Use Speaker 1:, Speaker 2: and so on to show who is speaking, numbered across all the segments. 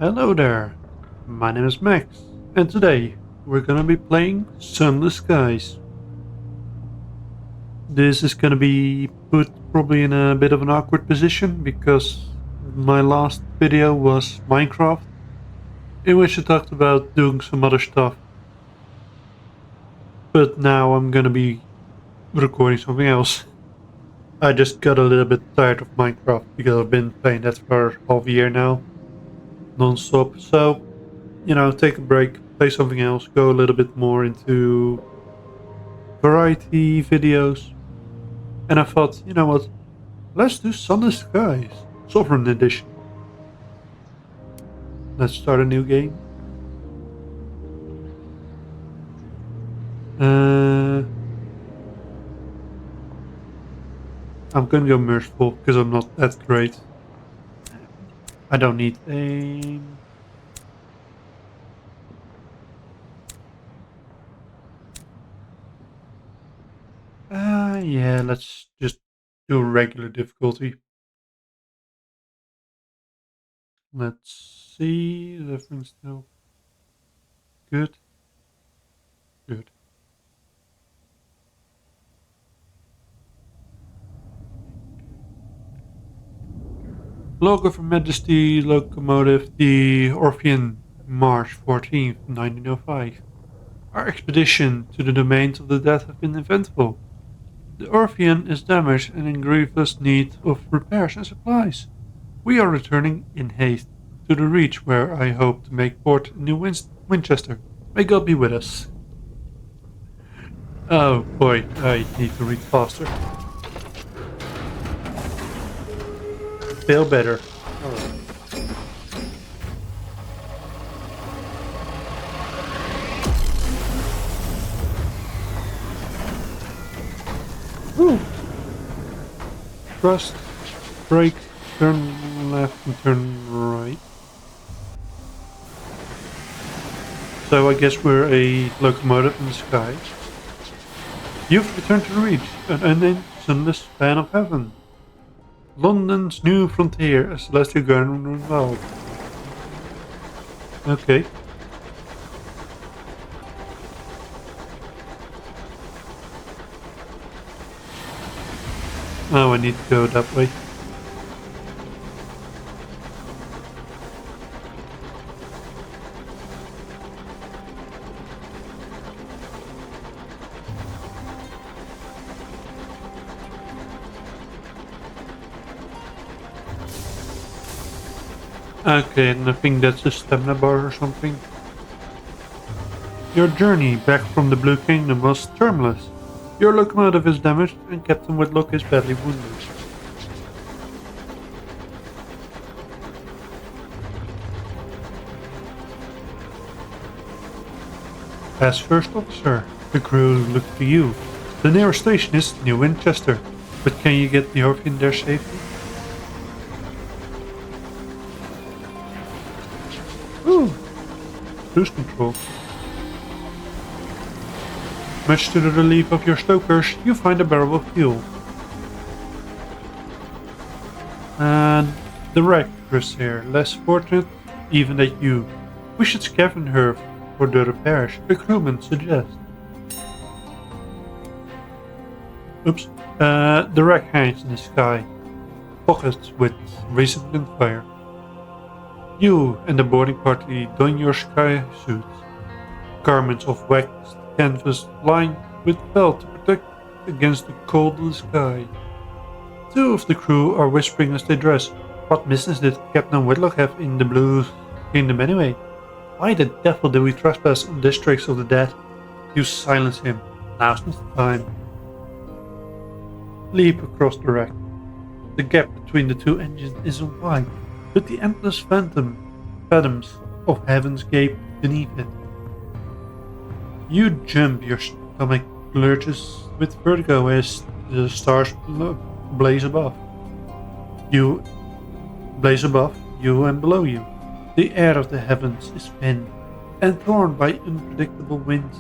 Speaker 1: Hello there, my name is Max, and today we're gonna be playing Sunless Skies. This is gonna be put probably in a bit of an awkward position because my last video was Minecraft, in which I talked about doing some other stuff, but now I'm gonna be recording something else. I just got a little bit tired of Minecraft because I've been playing that for half a year now, non-stop, so take a break, play something else, go a little bit more into variety videos. And I thought, you know what? Let's do Sunless Skies, Sovereign Edition. Let's start a new game. I'm gonna go merciful because I'm not that great. I don't need aim. Yeah, let's just do regular difficulty. Let's see, everything's still good. Good. Log of Her Majesty locomotive, the Orphean, March 14th, 1905. Our expedition to the domains of the dead have been eventful. The Orphean is damaged and in grievous need of repairs and supplies. We are returning in haste to the Reach where I hope to make port in New Winchester. May God be with us. Oh boy, I need to read faster. Feel better. Alright. Woo! Thrust, brake, turn left and turn right. So I guess we're a locomotive in the sky. You've returned to the Reach, an unnamed sunless span of heaven. London's new frontier, a celestial garden involved. Okay. Oh, I need to go that way. Okay, and I think that's a stamina bar or something. Your journey back from the Blue Kingdom was termless. Your locomotive is damaged and Captain Whitlock is badly wounded. As first officer, the crew look to you. The nearest station is New Winchester, but can you get the Orphean there safely? Ooh, cruise control. Much to the relief of your stokers, you find a barrel of fuel. And the wreck is here, less fortunate even than you. We should scavenge her for the repairs, the crewmen suggest. Oops. The wreck hangs in the sky, pockets with recent gunfire. You and the boarding party don your sky suits, garments of waxed canvas lined with felt to protect against the cold of the sky. Two of the crew are whispering as they dress. What business did Captain Whitlock have in the Blue Kingdom anyway? Why the devil do we trespass on districts of the dead? You silence him. Now's not the time. Leap across the wreck. The gap between the two engines isn't wide, but the endless fathoms of heaven's gate beneath it. You jump, your stomach lurches with vertigo as the stars blaze above. You and below you. The air of the heavens is thin and torn by unpredictable winds.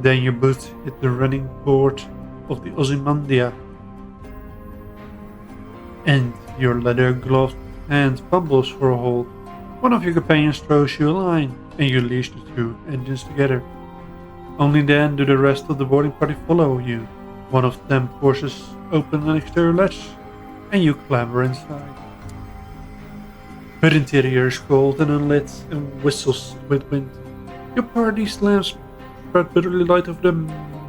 Speaker 1: Then your boots hit the running board of the Ozymandia, and your leather-gloved hand fumbles for a hold. One of your companions throws you a line, and you leash the two engines together. Only then do the rest of the boarding party follow you. One of them forces open an exterior latch, and you clamber inside. Her interior is cold and unlit and whistles with wind. Your party's lamps spread bitterly light over the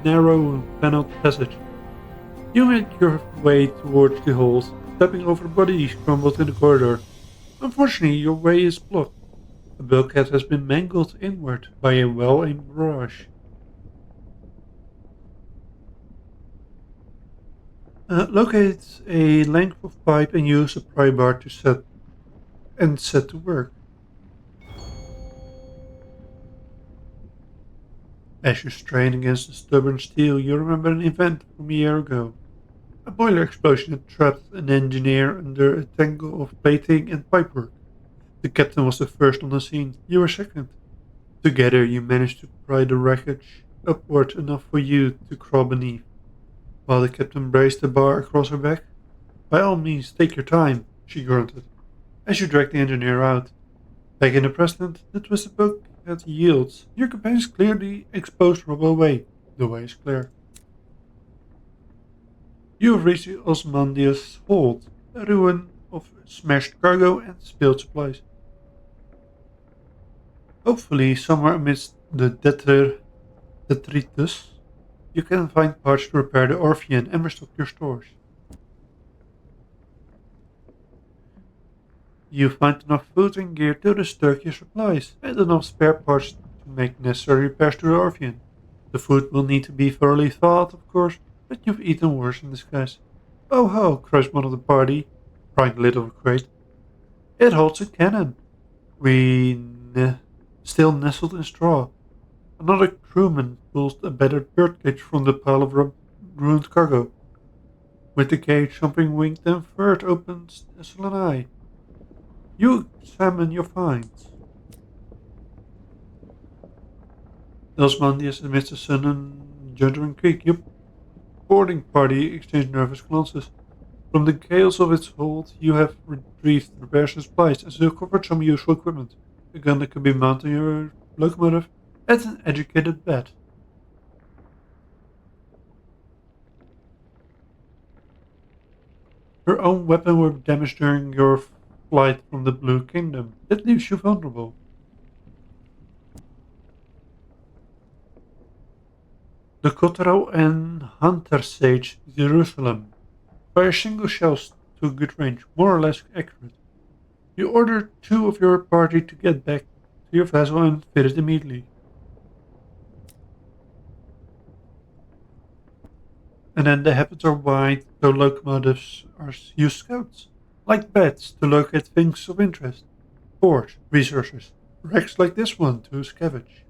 Speaker 1: narrow paneled passage. You make your way towards the halls, stepping over bodies crumbled in the corridor. Unfortunately, your way is blocked. A bulkhead has been mangled inward by a well-aimed barrage. Locate a length of pipe and use a pry bar to set to work. As you strain against the stubborn steel, you remember an event from a year ago. A boiler explosion had trapped an engineer under a tangle of plating and pipework. The captain was the first on the scene. You were second. Together, you managed to pry the wreckage upward enough for you to crawl beneath. While the captain braced the bar across her back. By all means, take your time, she grunted, as you dragged the engineer out. Back in the President, the twisted bulkhead yields. Your companions clear the exposed rubble away. The way is clear. You have reached the Osmandia's hold, a ruin of smashed cargo and spilled supplies. Hopefully, somewhere amidst the detritus, you can find parts to repair the Orphean and restock your stores. You find enough food and gear to restock your supplies, and enough spare parts to make necessary repairs to the Orphean. The food will need to be thoroughly thawed, of course, but you've eaten worse in disguise. Oh ho, cries one of the party, prying the lid of a crate. It holds a cannon. Still nestled in straw. Another crewman pulls a battered birdcage from the pile of ruined cargo. With the cage jumping winged and furred opens a sullen eye. You examine your finds. Osmandius amidst the sun and Juddering Creek. Your boarding party exchange nervous glances. From the chaos of its hold, you have retrieved repairs and supplies and still covered some useful equipment. A gun that could be mounted on your locomotive, and an educated bat. Your own weapon were damaged during your flight from the Blue Kingdom. That leaves you vulnerable. The Kotaro and Hunter Sage, Jerusalem. Fire single shells to good range, more or less accurate. You order two of your party to get back to your vessel and fit it immediately. And then the habits are wide, though locomotives use scouts, like bats to locate things of interest, ores, resources, wrecks like this one to scavenge.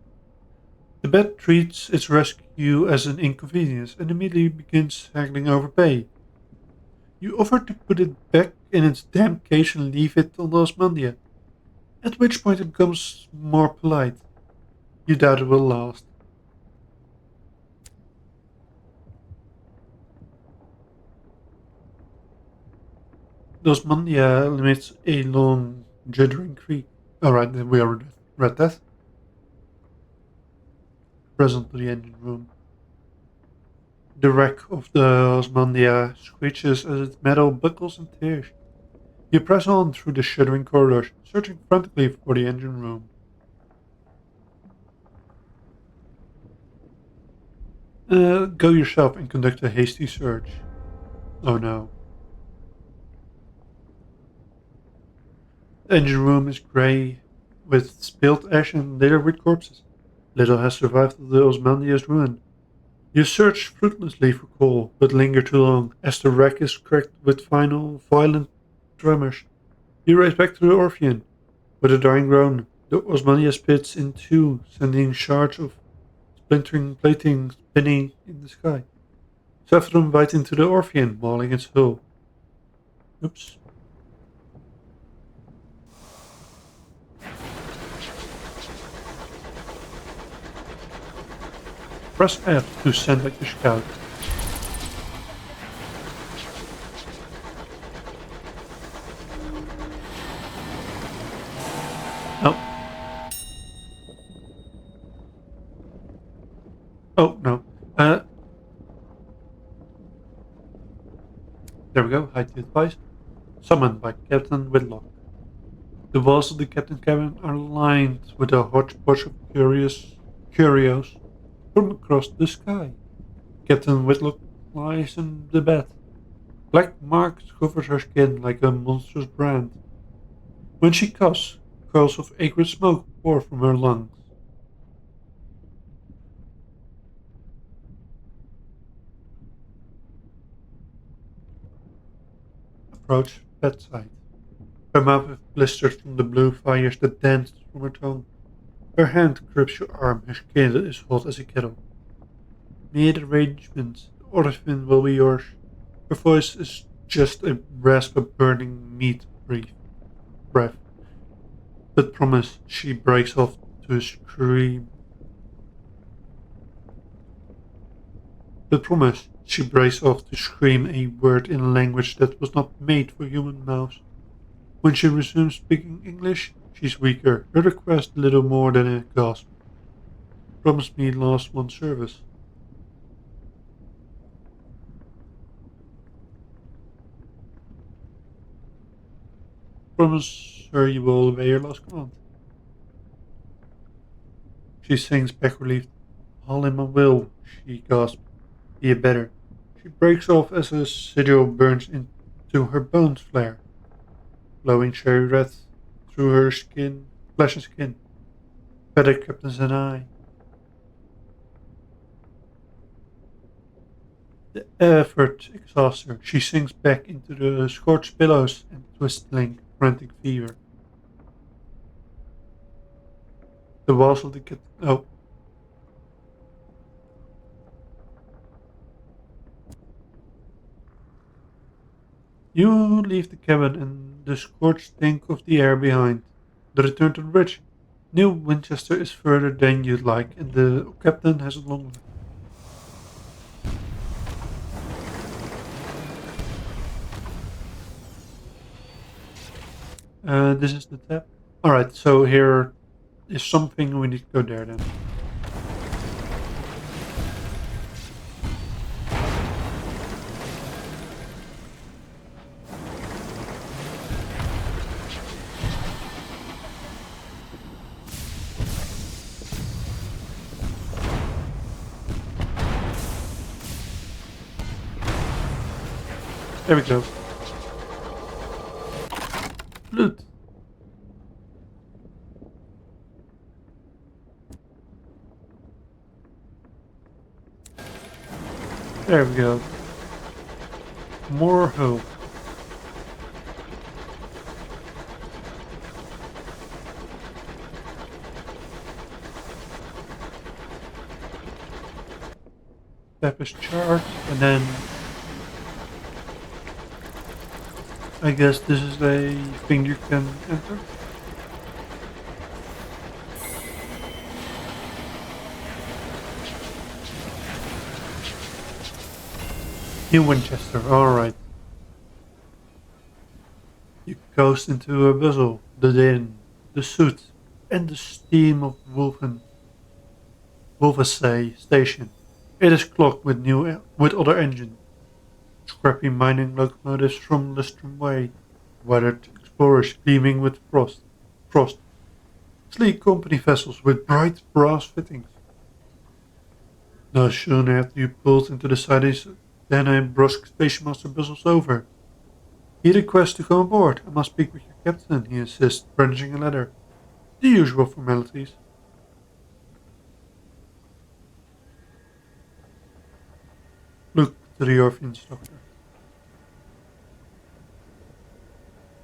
Speaker 1: The bat treats its rescue as an inconvenience and immediately begins haggling over pay. You offer to put it back in its damn cage and leave it on the Osmandia, at which point it becomes more polite. You doubt it will last. The Osmandia limits a long, juddering creek. Alright, we already read that. Present to the engine room. The wreck of the Osmandia screeches as its metal buckles and tears. You press on through the shuddering corridors, searching frantically for the engine room. Go yourself and conduct a hasty search. Oh no. The engine room is grey, with spilled ash and littered with corpses. Little has survived of the Osmandia's ruin. You search fruitlessly for coal, but linger too long, as the wreck is cracked with final, violent tremors. You race back to the Orphean. With a dying groan, the Osmandia splits in two, sending shards of splintering plating spinning in the sky. Several of them bite into the Orphean, mauling its hull. Oops. Press F to send back the scout. There we go, hide the advice. Summoned by Captain Whitlock. The walls of the captain's cabin are lined with a hodgepodge of curios from across the sky. Captain Whitlock lies in the bed. Black marks cover her skin like a monstrous brand. When she coughs, curls of acrid smoke pour from her lungs. Approach bedside. Her mouth is blistered from the blue fires that danced from her tongue. Her hand grips your arm, her skin is hot as a kettle. Made arrangements, the orphan will be yours. Her voice is just a rasp of burning meat breath. But promise, she breaks off to a scream. But promise, she breaks off to scream a word in a language that was not made for human mouths. When she resumes speaking English, she's weaker. Her request little more than a gasp. Promise me last one service. Promise her you will obey your last command. She sinks back relieved. All in my will, she gasps. Be a better. She breaks off as a sigil burns into her bones flare, glowing cherry red through her flesh and skin. Better captains than I. The effort exhausts her. She sinks back into the scorched pillows and twisting, frantic fever. The walls of the kit. Oh, you leave the cabin and the scorched stink of the air behind. The return to the bridge. New Winchester is further than you'd like, and the captain has a long. This is the tap. Alright, so here is something we need to go there then. There we go. Loot. There we go. More hope. Tap is charged, and then I guess this is a thing you can enter. New Winchester, alright. You coast into a bustle, the din, the soot, and the steam of Wolvesay station. It is clogged with other engines. Scrappy mining locomotives from Listrum Way, weathered explorers gleaming with frost, sleek company vessels with bright brass fittings. No sooner have you pulled into the sidings than a brusque station master bustles over. He requests to come aboard. I must speak with your captain, he insists, brandishing a letter. The usual formalities. Look to the orphan's doctor.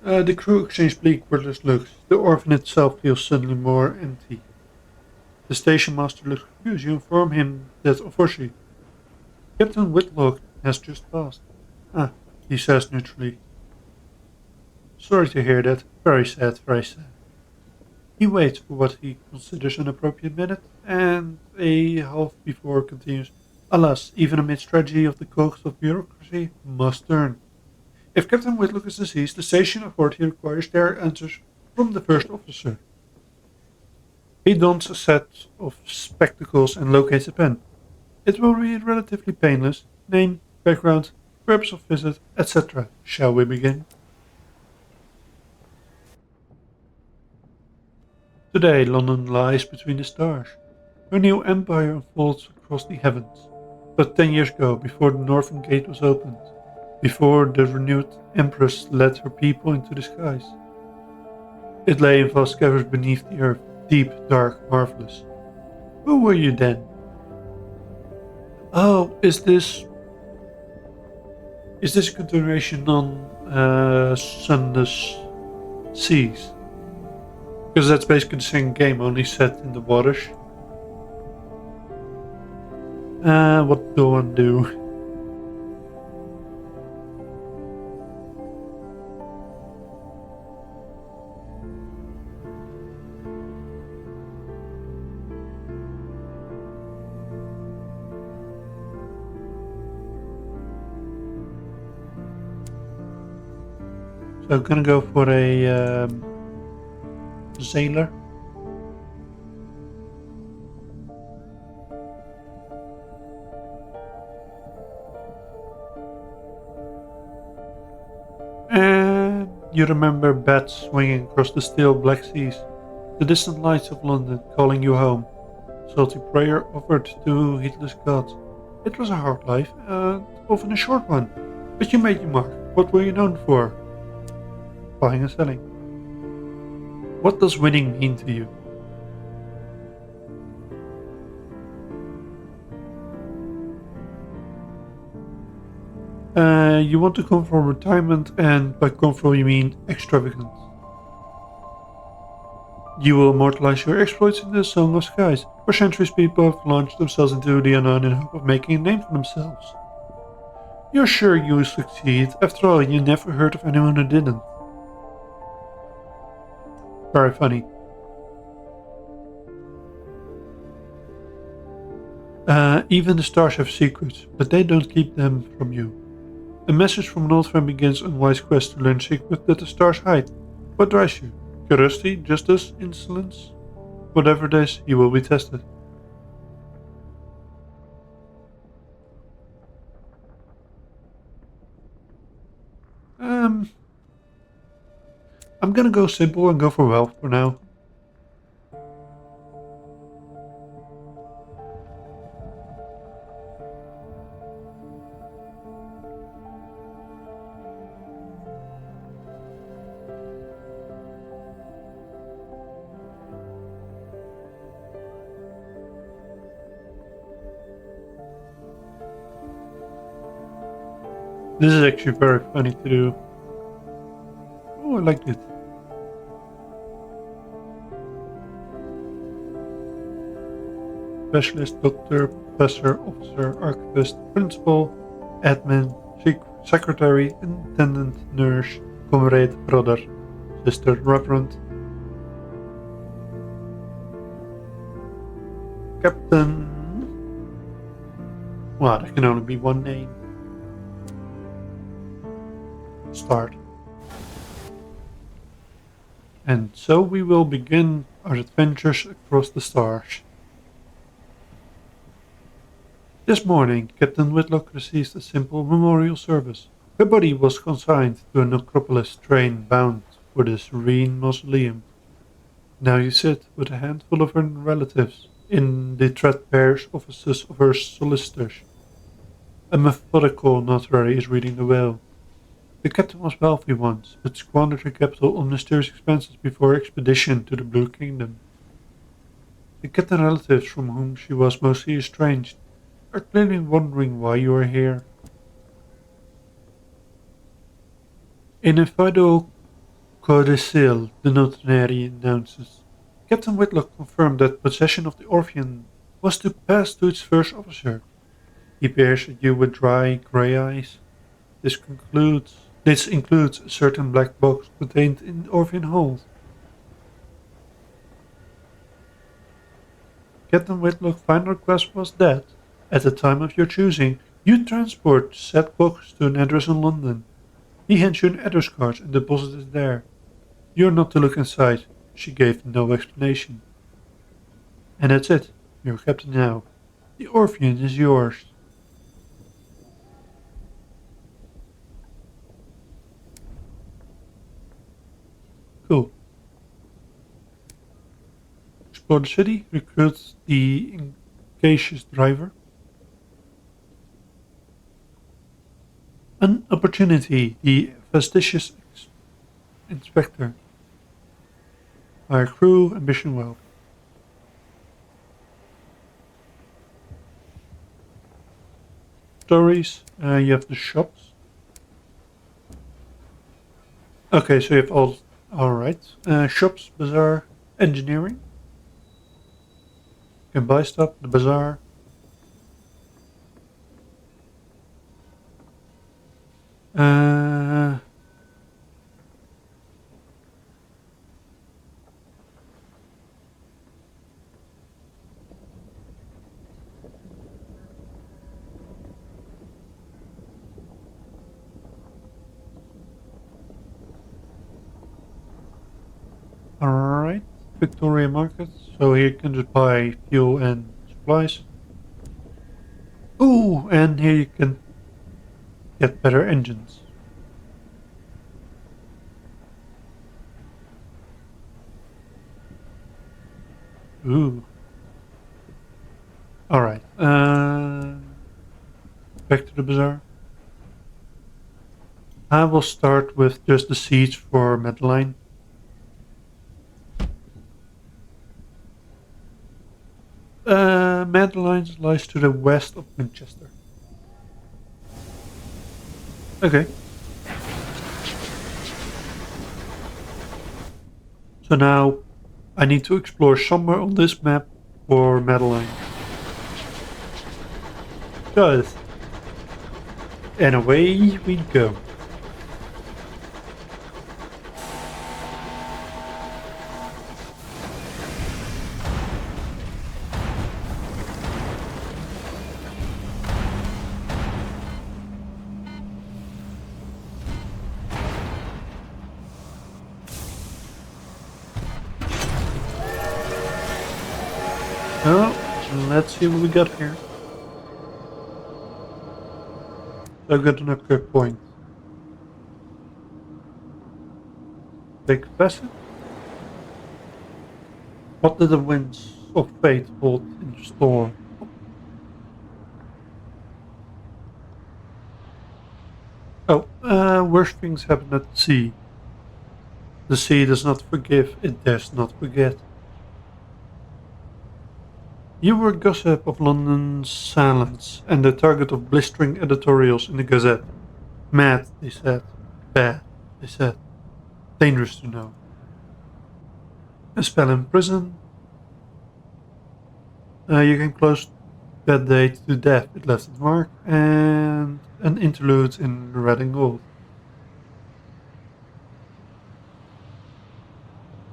Speaker 1: The crew exchange bleak, wordless looks. The orphan itself feels suddenly more empty. The station master looks confused. You inform him that unfortunately Captain Whitlock has just passed. Ah, he says neutrally. Sorry to hear that. Very sad, very sad. He waits for what he considers an appropriate minute, and a half before continues. Alas, even amidst tragedy of the cogs of bureaucracy must turn. If Captain Whitlock is deceased, the station authority requires their answers from the first officer. He dons a set of spectacles and locates a pen. It will be relatively painless. Name, background, purpose of visit, etc. Shall we begin? Today, London lies between the stars. Her new empire unfolds across the heavens. But 10 years ago, before the Northern Gate was opened, before the renewed Empress led her people into the skies, it lay in vast caverns beneath the earth, deep, dark, marvelous. Who were you then? Oh, is this a continuation on Sunless Seas? Because that's basically the same game, only set in the waters. What do I do? So I'm gonna go for a sailor. And you remember bats swinging across the still black seas, the distant lights of London calling you home, salty prayer offered to heedless gods. It was a hard life, and often a short one, but you made your mark. What were you known for? Buying and selling. What does winning mean to you? You want to come from retirement, and by comfortable you mean extravagant. You will immortalize your exploits in the Song of Skies. For centuries people have launched themselves into the unknown in hope of making a name for themselves. You're sure you will succeed, after all you never heard of anyone who didn't. Very funny. Even the stars have secrets, but they don't keep them from you. A message from an old friend begins an unwise quest to learn secrets that the stars hide. What drives you? Curiosity, justice, insolence? Whatever it is, you will be tested. Um, I'm gonna go simple and go for wealth for now. This is actually very funny to do. Oh, I like it. Specialist, doctor, professor, officer, archivist, principal, admin, secretary, intendant, nurse, comrade, brother, sister, reverend, captain. Well, there can only be one name. Start. And so we will begin our adventures across the stars. This morning, Captain Whitlock received a simple memorial service. Her body was consigned to a necropolis train bound for the serene mausoleum. Now you sit with a handful of her relatives in the threadbare offices of her solicitors. A methodical notary is reading the will. The captain was wealthy once, but squandered her capital on mysterious expenses before her expedition to the Blue Kingdom. The captain relatives from whom she was mostly estranged are clearly wondering why you are here. In a Fido Codicil, the notary announces, Captain Whitlock confirmed that possession of the Orpheum was to pass to its first officer. He peers at you with dry, grey eyes. This includes a certain black box contained in the Orpheum hold. Captain Whitlock's final request was that, at the time of your choosing, you transport said box to an address in London. He hands you an address card and deposits it there. You are not to look inside. She gave no explanation. And that's it. You're captain now. The Orpheum is yours. explore the city, recruit the Cautious driver. An opportunity, the fastidious inspector. Hire crew, ambition wealth. Stories, you have the shops. Okay, so you have alright. Shops, bazaar, engineering. You can buy stuff, the bazaar. Uh, Alright, Victoria Market. So here you can just buy fuel and supplies. Ooh, and here you can get better engines. Ooh. Alright, back to the bazaar. I will start with just the siege for Madeline. Madeline lies to the west of Winchester. Okay. So now I need to explore somewhere on this map for Madeline. Good. And away we go. Oh, let's see what we got here. I got an upgrade point. Big facet. What did the winds of fate hold in store? Oh, worse things happen at sea. The sea does not forgive, it dares not forget. You were gossip of London's silence and the target of blistering editorials in the Gazette. Mad, they said. Bad, they said. Dangerous to know. A spell in prison. You can close that date to death, it left its mark. And an interlude in red and gold.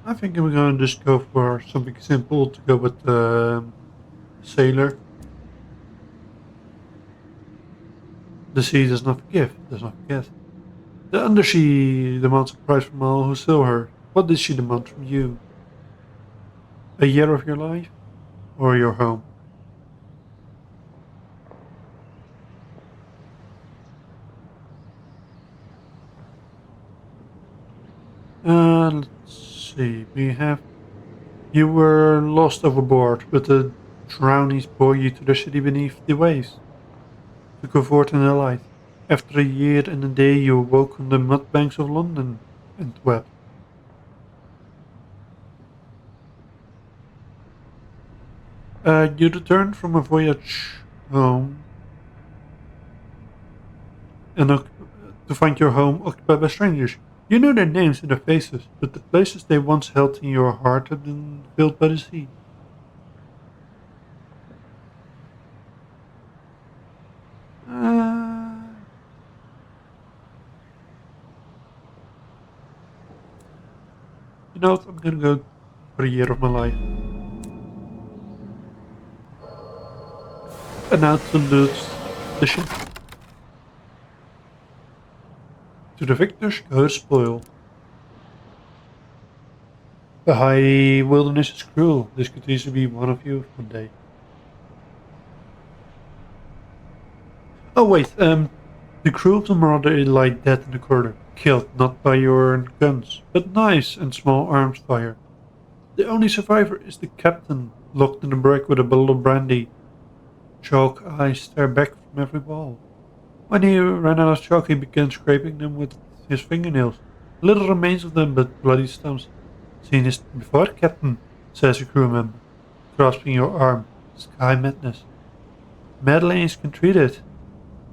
Speaker 1: I think we're going to just go for something simple to go with the sailor. The sea does not forgive, does not forget. The undersea demands a price from all who saw her. What did she demand from you? A year of your life? Or your home? Let's see. We have. You were lost overboard, but the drownies bore you to the city beneath the waves. To comfort in the light. After a year and a day, you awoke on the mud banks of London and wept. You returned from a voyage home and to find your home occupied by strangers. You knew their names and their faces, but the places they once held in your heart had been filled by the sea. Uh, you know what? I'm gonna go for a year of my life. And now to loot the ship. To the victors go the spoil. The high wilderness is cruel. This could easily be one of you one day. Oh wait, the crew of the marauder lie dead in the corner, killed not by your guns, but knives and small arms fire. The only survivor is the captain, locked in the brig with a bottle of brandy. Chalk eyes stare back from every wall. When he ran out of chalk, he began scraping them with his fingernails. Little remains of them, but bloody stumps. Seen this before, Captain, says a crew member, grasping your arm. Sky madness. Mad lanes can treat it,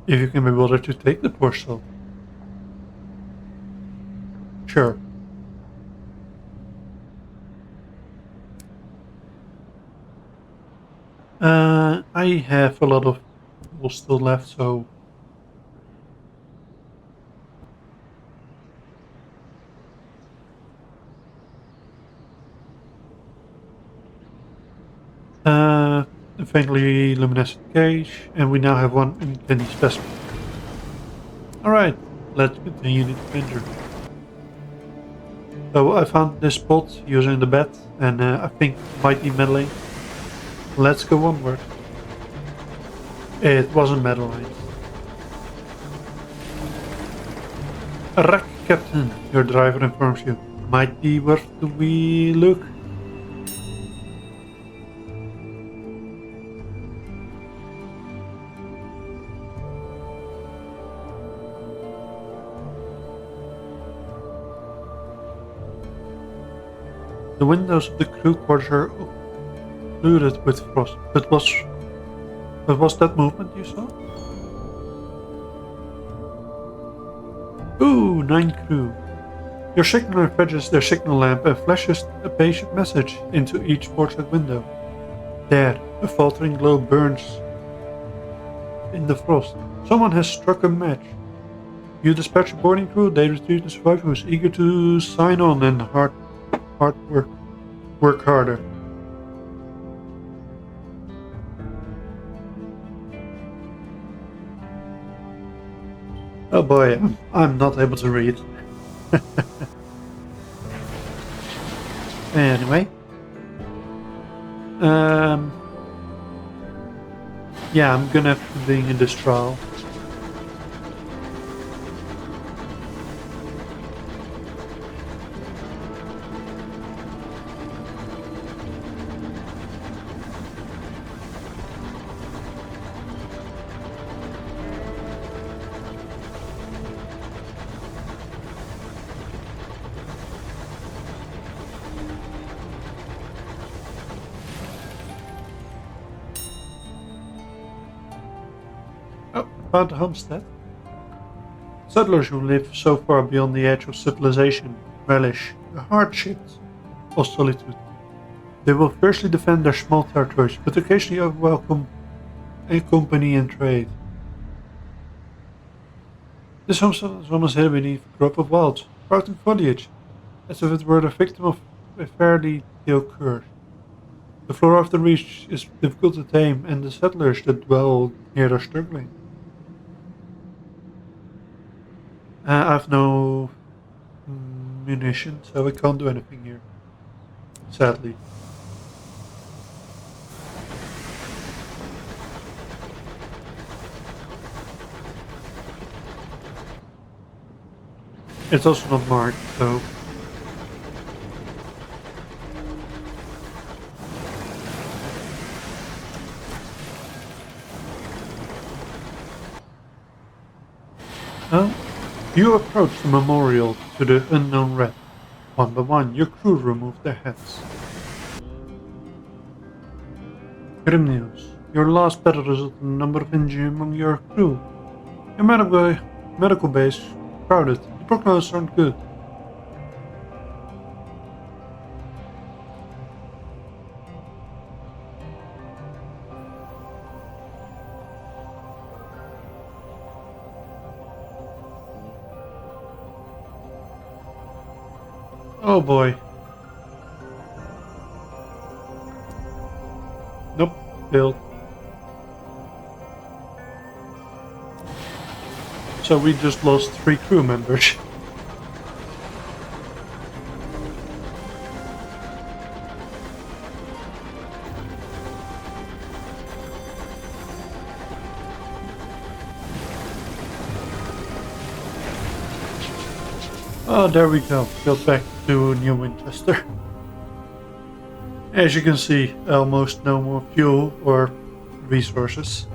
Speaker 1: if you can be bothered to take the poor soul. Sure. I have a lot of people still left, so uh, a faintly luminescent cage, and we now have one uncanny specimen. Alright, let's continue the adventure. So I found this spot using the bed, and I think might be meddling. Let's go onward. It wasn't meddling. A wreck, Captain, your driver informs you. Might be worth the wee look. The windows of the crew quarters are occluded with frost. But was that movement you saw? Ooh, 9 crew. Your signaler fetches their signal lamp and flashes a patient message into each portrait window. There, a faltering glow burns in the frost. Someone has struck a match. You dispatch a boarding crew, they retrieve the survivor who is eager to sign on and hard work harder. Oh boy, I'm not able to read. Anyway. Yeah, I'm gonna have to be in this trial. Oh, found the homestead. Settlers who live so far beyond the edge of civilization relish the hardships of solitude. They will fiercely defend their small territories, but occasionally welcome a company and trade. This homestead is almost hidden beneath a grove of wild, sprouting foliage, as if it were the victim of a fairy tale curse. The flora of the reach is difficult to tame, and the settlers that dwell here are struggling. I have no munition, so I can't do anything here. Sadly. It's also not marked, so... Well, you approach the memorial to the unknown red. One by one, your crew remove their heads. Grim news. Your last battle resulted in a number of injury among your crew. Your medical base crowded. The prognosis aren't good. Oh boy. Nope, failed. So we just lost 3 crew members. Oh, there we go. Built back to New Winchester. As you can see, almost no more fuel or resources.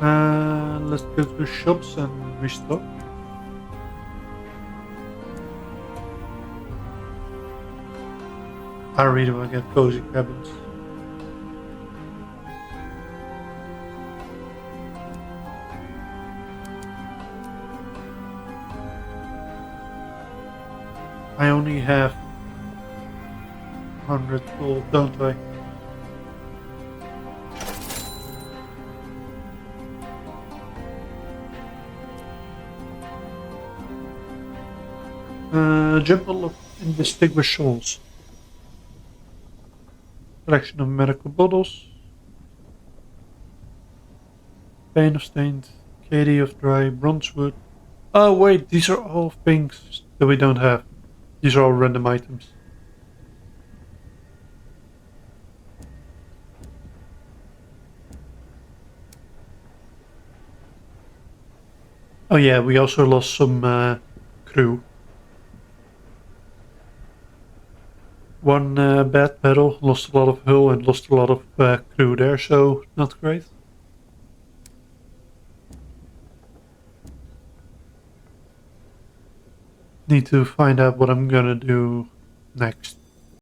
Speaker 1: Let's go to the shops and restock. I really want to get cozy cabins. I only have 100 gold, don't I? Jumble of indistinguished souls. Collection of medical bottles. Pane of stained, Katie of dry bronzewood. Oh wait, these are all things that we don't have. These are all random items. Oh yeah, we also lost some crew. One bad battle, lost a lot of hull and lost a lot of crew there, so not great. Need to find out what I'm gonna do next.